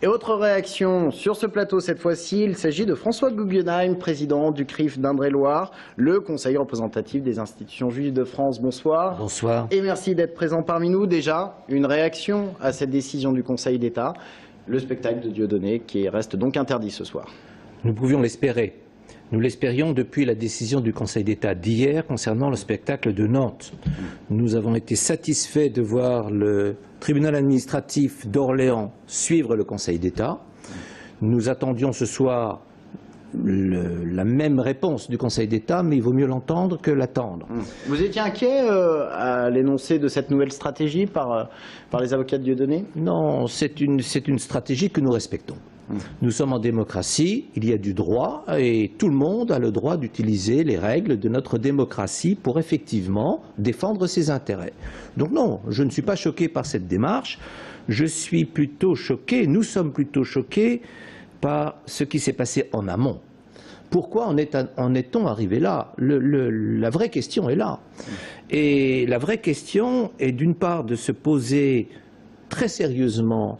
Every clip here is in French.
Et autre réaction sur ce plateau cette fois-ci, il s'agit de François Guggenheim, président du CRIF d'Indre-et-Loire, le conseil représentatif des institutions juives de France. Bonsoir. Bonsoir. Et merci d'être présent parmi nous. Déjà, une réaction à cette décision du Conseil d'État, le spectacle de Dieudonné qui reste donc interdit ce soir. Nous pouvions l'espérer. Nous l'espérions depuis la décision du Conseil d'État d'hier concernant le spectacle de Nantes. Nous avons été satisfaits de voir le tribunal administratif d'Orléans suivre le Conseil d'État. Nous attendions ce soir la même réponse du Conseil d'État, mais il vaut mieux l'entendre que l'attendre. Vous étiez inquiet à l'énoncé de cette nouvelle stratégie par les avocats de Dieudonné? Non, c'est une stratégie que nous respectons. Nous sommes en démocratie, il y a du droit et tout le monde a le droit d'utiliser les règles de notre démocratie pour effectivement défendre ses intérêts. Donc non, je ne suis pas choqué par cette démarche, je suis plutôt choqué, nous sommes plutôt choqués par ce qui s'est passé en amont. Pourquoi en est-on arrivé là? La vraie question est là. Et la vraie question est d'une part de se poser très sérieusement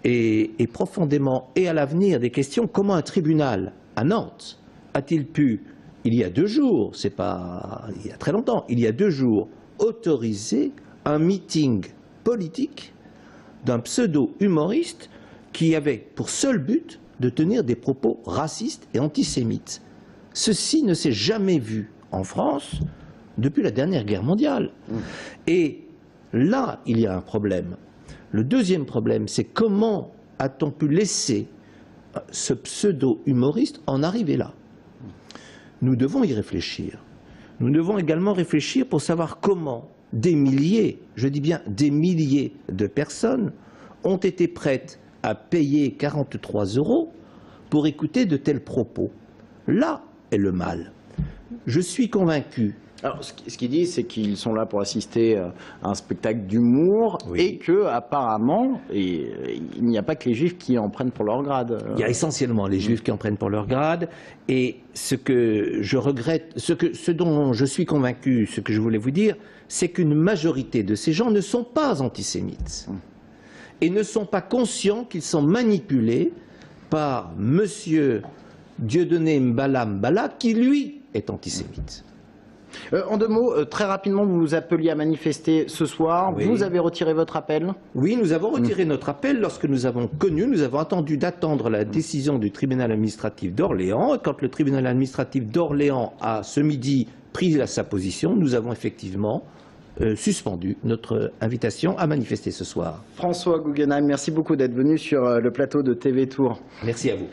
et profondément et à l'avenir des questions. Comment un tribunal à Nantes a-t-il pu, il y a 2 jours, c'est pas il y a très longtemps, il y a 2 jours, autoriser un meeting politique d'un pseudo-humoriste qui avait pour seul but de tenir des propos racistes et antisémites. Ceci ne s'est jamais vu en France depuis la dernière guerre mondiale. Et là, il y a un problème. Le deuxième problème, c'est comment a-t-on pu laisser ce pseudo-humoriste en arriver là? Nous devons y réfléchir. Nous devons également réfléchir pour savoir comment des milliers, je dis bien des milliers de personnes ont été prêtes à payer 43 € pour écouter de tels propos. Là est le mal. Je suis convaincu. Alors, ce qu'ils disent, c'est qu'ils sont là pour assister à un spectacle d'humour, oui, et que apparemment, il n'y a pas que les Juifs qui en prennent pour leur grade. Il y a essentiellement les Juifs qui en prennent pour leur grade. Et ce que je regrette, ce dont je suis convaincu, ce que je voulais vous dire, c'est qu'une majorité de ces gens ne sont pas antisémites et ne sont pas conscients qu'ils sont manipulés par monsieur Dieudonné Mbala Mbala, qui lui est antisémite. En 2 mots, très rapidement, vous vous appeliez à manifester ce soir. Oui. Vous avez retiré votre appel? Oui, nous avons retiré notre appel lorsque nous avons attendu d'attendre la décision du tribunal administratif d'Orléans. Quand le tribunal administratif d'Orléans a ce midi pris sa position, nous avons effectivement suspendu notre invitation à manifester ce soir. François Guggenheim, merci beaucoup d'être venu sur le plateau de TV Tour. Merci à vous.